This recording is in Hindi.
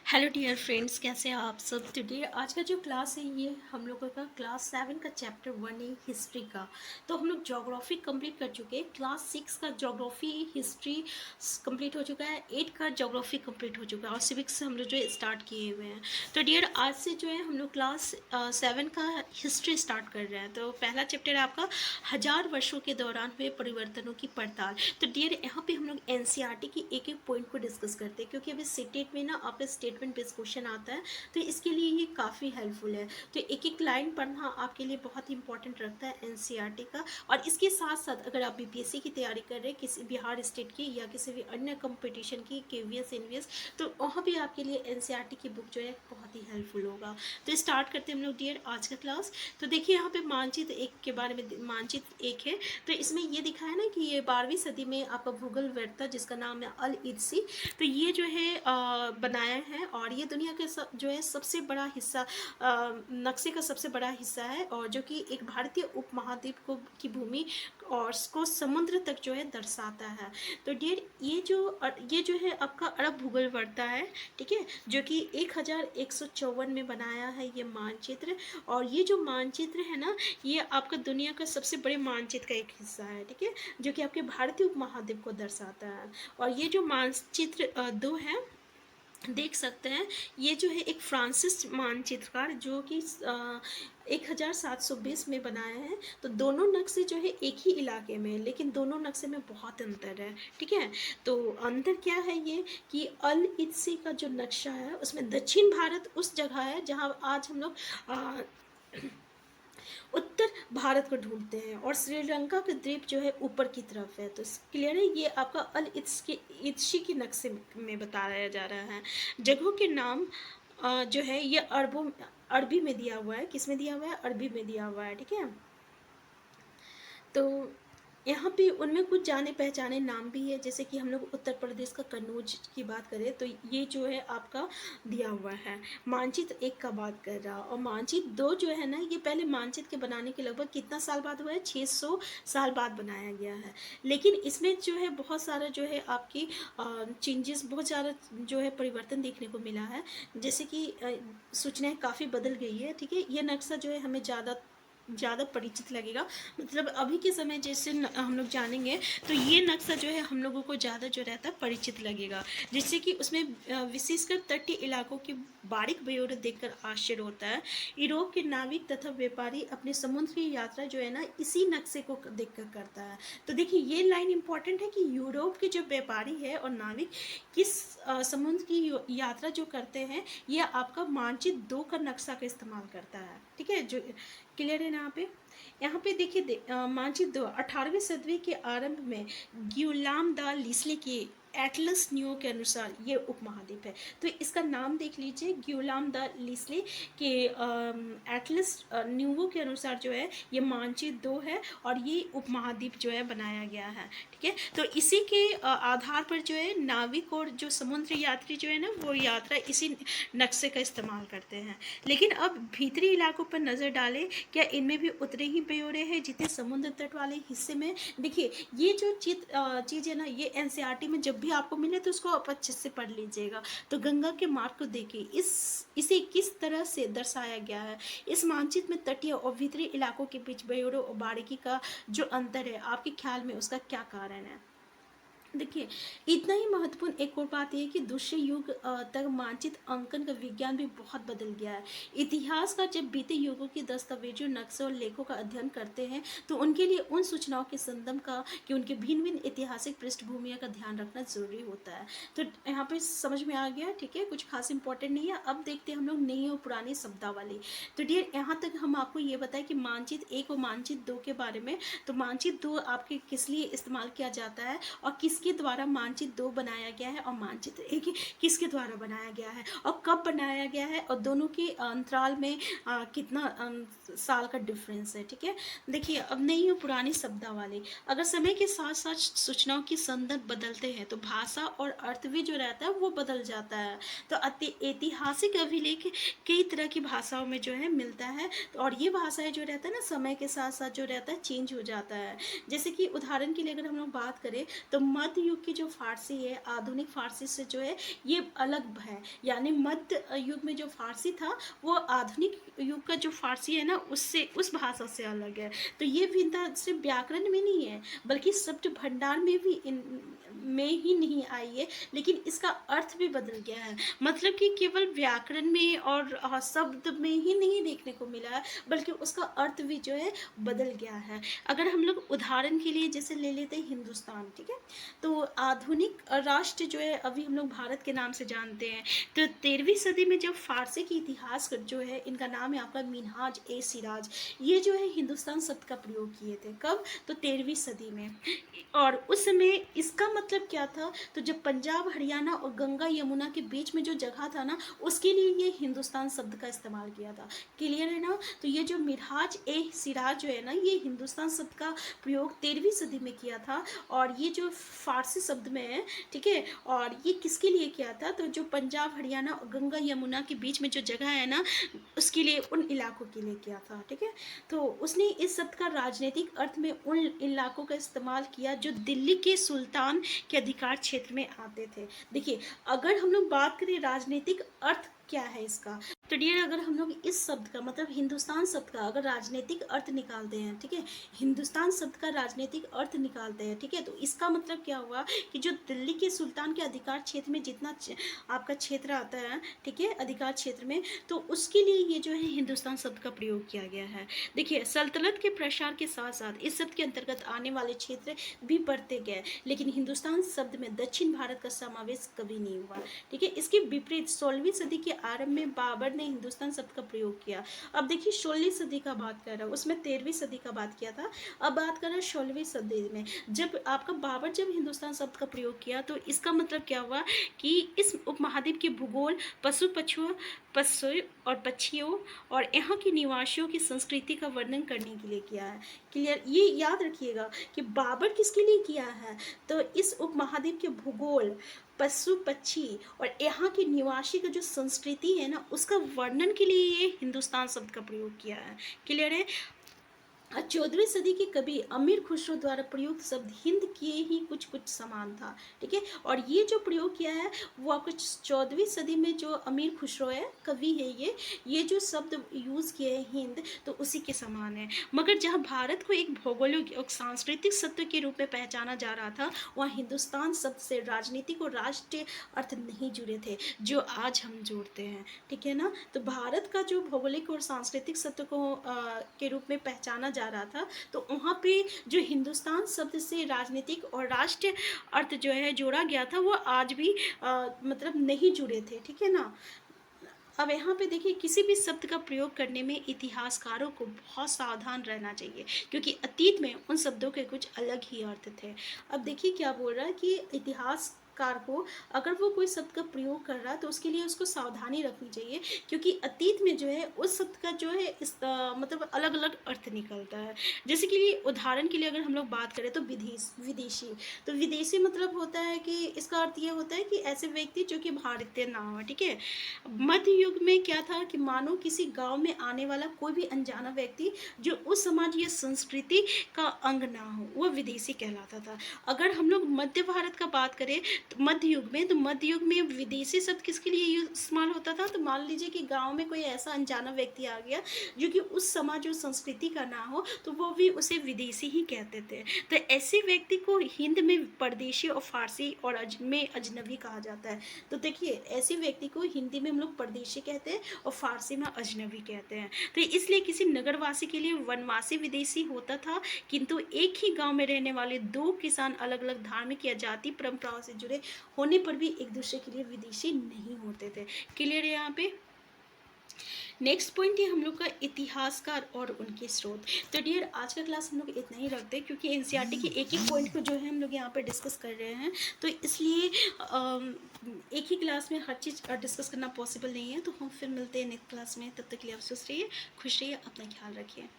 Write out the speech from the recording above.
हेलो डियर फ्रेंड्स, कैसे हैं आप सब। टुडे आज का जो क्लास है ये हम लोगों का क्लास 7 का चैप्टर 1 है हिस्ट्री का। तो हम लोग ज्योग्राफी कंप्लीट कर चुके हैं। क्लास 6 का ज्योग्राफी हिस्ट्री कंप्लीट हो चुका है, 8 का ज्योग्राफी कंप्लीट हो चुका है और सिविक्स से हम लोग जो है स्टार्ट किए हुए हैं। तो डियर आज से जो है हम लोग क्लास 7 का हिस्ट्री स्टार्ट कर रहे हैं। तो पहला चैप्टर है आपका 1000 वर्षों के दौरान हुए परिवर्तनों की पड़ताल। तो डियर यहाँ पे हम लोग एनसीईआरटी की एक एक पॉइंट को डिस्कस करते हैं, क्योंकि अभी सीटेट में ना आपका स्टेटमेंट बेस्ड क्वेश्चन आता है, तो इसके लिए ये काफ़ी हेल्पफुल है। तो एक एक लाइन पढ़ना आपके लिए बहुत ही इंपॉर्टेंट रखता है एनसीईआरटी का। और इसके साथ साथ अगर आप बीपीएससी की तैयारी कर रहे हैं, किसी बिहार स्टेट की या किसी भी अन्य कंपटीशन की, केवीएस एनवीएस, तो वहाँ भी आपके लिए एनसीईआरटी की बुक जो है बहुत ही हेल्पफुल होगा। तो स्टार्ट करते हैं हम लोग डियर आज का क्लास। तो देखिए यहाँ पे मानचित्र एक के बारे में, मानचित्र एक है। तो इसमें ये दिखा है ना कि ये 12वीं सदी में आपका भूगोल वेत्ता जिसका नाम है अल इत्सी, तो ये जो है बनाया है। और ये दुनिया के जो है सबसे बड़ा हिस्सा, नक्शे का सबसे बड़ा हिस्सा है, और जो कि एक भारतीय उपमहाद्वीप को की भूमि और उसको समुद्र तक जो है दर्शाता है। तो डियर ये जो है आपका अरब भूगोल वर्ता है, ठीक है, जो कि 1154 में बनाया है ये मानचित्र। और ये जो मानचित्र है ना, ये आपका दुनिया का सबसे बड़े मानचित्र का एक हिस्सा है, ठीक है, जो कि आपके भारतीय उपमहाद्वीप को दर्शाता है। और ये जो मानचित्र दो है, देख सकते हैं, ये जो है एक फ्रांसिस मानचित्रकार जो कि 1720 में बनाया है। तो दोनों नक्शे जो है एक ही इलाके में, लेकिन दोनों नक्शे में बहुत अंतर है, ठीक है। तो अंतर क्या है ये कि अल इत्सी का जो नक्शा है उसमें दक्षिण भारत उस जगह है जहां आज हम लोग उत्तर भारत को ढूंढते हैं, और श्रीलंका का द्वीप जो है ऊपर की तरफ है। तो क्लियर है, ये आपका अल इत्सी के नक्शे में बताया जा रहा है। जगहों के नाम जो है ये अरबी में दिया हुआ है। किस में दिया हुआ है? अरबी में दिया हुआ है, ठीक है। तो यहाँ पे उनमें कुछ जाने पहचाने नाम भी है, जैसे कि हम लोग उत्तर प्रदेश का कन्नौज की बात करें तो ये जो है आपका दिया हुआ है। मानचित्र एक का बात कर रहा, और मानचित्र दो जो है ना, ये पहले मानचित्र के बनाने के लगभग कितना साल बाद हुआ है? 600 साल बाद बनाया गया है। लेकिन इसमें जो है बहुत सारा जो है आपकी चेंजेस, बहुत ज़्यादा जो है परिवर्तन देखने को मिला है। जैसे कि सूचनाएं काफ़ी बदल गई है, ठीक है। ये नक्शा जो है हमें ज़्यादा परिचित लगेगा, मतलब अभी के समय जैसे हम लोग जानेंगे तो ये नक्शा जो है हम लोगों को ज़्यादा जो रहता है परिचित लगेगा, जिससे कि उसमें विशेषकर तटीय इलाकों की बारीक ब्यौरे देखकर आश्चर्य होता है। यूरोप के नाविक तथा व्यापारी अपने समुद्र की यात्रा जो है ना इसी नक्शे को देखकर करता है। तो देखिए ये लाइन इंपॉर्टेंट है कि यूरोप के जो व्यापारी है और नाविक किस समुद्र की यात्रा जो करते हैं, ये आपका मानचित्र 2 का नक्शा का इस्तेमाल करता है, ठीक है। जो क्लियर है ना यहाँ पे देखिए मानचित्र 18वीं सदी के आरंभ में गियोलाम दा लिस्ले के एटलस न्यू के अनुसार ये उपमहाद्वीप है। तो इसका नाम देख लीजिए, गियोलाम दा लिस्ले के एटलस न्यूवो के अनुसार जो है ये मानचित्र 2 है, और ये उपमहाद्वीप जो है बनाया गया है, ठीक है। तो इसी के आधार पर जो है नाविक और जो समुद्र यात्री जो है ना वो यात्रा इसी नक्शे का इस्तेमाल करते हैं। लेकिन अब भीतरी इलाकों पर नज़र डालें, क्या इनमें भी उतने ही ब्यौरे हैं जितने समुद्र तट वाले हिस्से में? देखिए ये जो चीज़ है ना, ये एनसीईआरटी में जब भी आपको मिले तो उसको आप अच्छे से पढ़ लीजिएगा। तो गंगा के मार्ग को देखिए, इसे किस तरह से दर्शाया गया है। इस मानचित्र में तटीय और भीतरी इलाकों के बीच ब्यौरों और बारीकी का जो अंतर है, आपके ख्याल में उसका क्या कारण है? देखिए इतना ही महत्वपूर्ण एक और बात यह है कि दूसरे युग तक मानचित्र अंकन का विज्ञान भी बहुत बदल गया है। इतिहास का जब बीते युगों की दस्तावेजों, नक्शे और लेखों का अध्ययन करते हैं तो उनके लिए उन सूचनाओं के संदर्भ का कि उनके भिन्न भिन्न ऐतिहासिक पृष्ठभूमियों का ध्यान रखना जरूरी होता है। तो यहाँ पे समझ में आ गया, ठीक है, कुछ खास इंपॉर्टेंट नहीं है। अब देखते हैं हम लोग नई और पुरानी शब्दावली। तो डियर यहाँ तक हम आपको ये बताएं कि मानचित्र 1 और मानचित्र 2 के बारे में। तो मानचित्र 2 आपके किस लिए इस्तेमाल किया जाता है, और किसके द्वारा मानचित्र 2 बनाया गया है, और मानचित्र 1 किसके द्वारा बनाया गया है, और कब बनाया गया है, और दोनों के अंतराल में कितना साल का डिफरेंस है, ठीक है। देखिए अब नई और पुरानी शब्दावली। अगर समय के साथ साथ सूचनाओं की संदर्भ बदलते हैं तो भाषा और अर्थ भी जो रहता है वो बदल जाता है। तो ऐतिहासिक अभिलेख कई तरह की भाषाओं में जो है मिलता है, और ये भाषाएं जो रहता है ना समय के साथ साथ जो रहता है चेंज हो जाता है। जैसे कि उदाहरण के लिए अगर हम लोग बात करें तो मध्य युग की जो फारसी है आधुनिक फारसी से जो है ये अलग है, यानी मध्य युग में जो फारसी था वो आधुनिक युग का जो फारसी है ना उससे, उस भाषा से अलग है। तो ये भिन्नता सिर्फ व्याकरण में नहीं है बल्कि शब्द भंडार में भी में ही नहीं आई है, लेकिन इसका अर्थ भी बदल गया है। मतलब कि केवल व्याकरण में और शब्द में ही नहीं देखने को मिला है बल्कि उसका अर्थ भी जो है बदल गया है। अगर हम लोग उदाहरण के लिए जैसे ले लेते हैं हिंदुस्तान, ठीक है, तो आधुनिक राष्ट्र जो है अभी हम लोग भारत के नाम से जानते हैं। तो 13वीं सदी में जब फारसी की इतिहास जो है, इनका नाम है आपका मिन्हाज ए सिराज, ये जो है हिंदुस्तान शब्द का प्रयोग किए थे। कब? तो 13वीं सदी में। और उस समय इसका मतलब क्या था, तो जब पंजाब हरियाणा और गंगा यमुना के बीच में जो जगह था ना उसके लिए ये हिंदुस्तान शब्द का इस्तेमाल किया था। क्लियर है ना? तो ये जो मिन्हाज ए सिराज जो है ना ये हिंदुस्तान शब्द का प्रयोग 13वीं सदी में किया था और ये जो फारसी शब्द में है, ठीक है, और ये किसके लिए किया था, तो जो पंजाब हरियाणा और गंगा यमुना के बीच में जो जगह है ना उसके लिए, उन इलाकों के लिए किया था। ठीक है, तो उसने इस शब्द का राजनीतिक अर्थ में उन इलाकों का इस्तेमाल किया जो दिल्ली के सुल्तान के अधिकार क्षेत्र में आते थे। देखिए, अगर हम लोग बात करें राजनीतिक अर्थ क्या है इसका, तो डियर अगर हम लोग इस शब्द का मतलब हिंदुस्तान शब्द का अगर राजनीतिक अर्थ निकालते हैं, ठीक है, हिंदुस्तान शब्द का राजनीतिक अर्थ निकालते हैं, ठीक है, तो इसका मतलब क्या हुआ कि जो दिल्ली के सुल्तान के अधिकार क्षेत्र में जितना आपका क्षेत्र आता है, ठीक है, अधिकार क्षेत्र में, तो उसके लिए ये जो है हिंदुस्तान शब्द का प्रयोग किया गया है। देखिए, सल्तनत के प्रसार के साथ साथ इस शब्द के अंतर्गत आने वाले क्षेत्र भी बढ़ते गए, लेकिन हिंदुस्तान शब्द में दक्षिण भारत का समावेश कभी नहीं हुआ। ठीक है, इसके विपरीत 16वीं सदी के आरंभ में बाबर ने हिंदुस्तान शब्द का प्रयोग किया। अब देखिए 16वीं सदी का बात कर रहा हूँ, उसमें 13वीं सदी का बात किया था, अब बात कर रहा है 16वीं सदी में जब आपका बाबर जब हिंदुस्तान शब्द का प्रयोग किया तो इसका मतलब क्या हुआ कि इस उपमहाद्वीप के भूगोल, पशु और पक्षियों और यहाँ के निवासियों की संस्कृति का वर्णन करने के लिए किया है। क्लियर? ये याद रखिएगा कि बाबर किसके लिए किया है, तो इस उपमहाद्वीप के भूगोल, पशु पक्षी और यहाँ के निवासी का जो संस्कृति है ना उसका वर्णन के लिए ये हिंदुस्तान शब्द का प्रयोग किया है। क्लियर है? 14वीं सदी के कवि अमीर खुसरो द्वारा प्रयुक्त शब्द हिंद के ही कुछ कुछ समान था। ठीक है, और ये जो प्रयोग किया है वो आपको 14वीं सदी में जो अमीर खुसरो है, कवि है, ये जो शब्द यूज़ किए हैं हिंद, तो उसी के समान है। मगर जहाँ भारत को एक भौगोलिक और सांस्कृतिक सत्य के रूप में पहचाना जा रहा था वहाँ हिंदुस्तान शब्द से राजनीतिक और राष्ट्रीय अर्थ नहीं जुड़े थे जो आज हम जोड़ते हैं। ठीक है ना? तो भारत का जो भौगोलिक और सांस्कृतिक सत्य को के रूप में पहचाना जा रहा था, तो वहाँ पे जो हिंदुस्तान शब्द से राजनीतिक और राष्ट्रीय अर्थ जो है जोड़ा गया था वो आज भी मतलब नहीं जुड़े थे। ठीक है ना? अब यहाँ पे देखिए, किसी भी शब्द का प्रयोग करने में इतिहासकारों को बहुत सावधान रहना चाहिए क्योंकि अतीत में उन शब्दों के कुछ अलग ही अर्थ थे। अब देखिए क्या बोल रहा है कि इतिहासकार को अगर वो कोई शब्द का प्रयोग कर रहा है तो उसके लिए उसको सावधानी रखनी चाहिए क्योंकि अतीत में जो है उस शब्द का जो है इस मतलब अलग अलग अर्थ निकलता है। जैसे कि उदाहरण के लिए अगर हम लोग बात करें तो विदेशी, तो विदेशी मतलब होता है कि इसका अर्थ ये होता है कि ऐसे व्यक्ति जो कि भारतीय ना हो। ठीक है, मध्य युग में क्या था कि मानो किसी गांव में आने वाला कोई भी अनजाना व्यक्ति जो उस समाज या संस्कृति का अंग ना हो वह विदेशी कहलाता था। अगर हम लोग मध्य भारत का बात करें तो मध्य युग में, तो मध्य युग में विदेशी शब्द किसके लिए इस्तेमाल होता था, तो मान लीजिए कि गांव में कोई ऐसा अनजाना व्यक्ति आ गया जो कि उस समाज और संस्कृति का ना हो तो वो भी उसे विदेशी ही कहते थे। तो ऐसे व्यक्ति को हिंद में परदेशी और फारसी और में अजनबी कहा जाता है। तो देखिए, ऐसे व्यक्ति को हिंदी में हम लोग परदेशी कहते हैं और फारसी में अजनबी कहते हैं। तो इसलिए किसी नगरवासी के लिए वनवासी विदेशी होता था, किंतु एक ही गांव में रहने वाले दो किसान अलग अलग धार्मिक या जाति परंपराओं से जुड़े होने पर भी एक दूसरे के लिए विदेशी नहीं होते थे। क्लियर है यहाँ पे? नेक्स्ट पॉइंट है हम लोग का इतिहासकार और उनके स्रोत। तो डियर आज का क्लास हम लोग इतना ही रखते हैं क्योंकि एनसीईआरटी के एक एक पॉइंट को जो है हम लोग यहाँ पे डिस्कस कर रहे हैं, तो इसलिए एक ही क्लास में हर चीज़ डिस्कस करना पॉसिबल नहीं है। तो हम फिर मिलते हैं नेक्स्ट क्लास में, तब तक के लिए आप स्वस्थ रहिए, खुश रहिए, अपना ख्याल रखिए।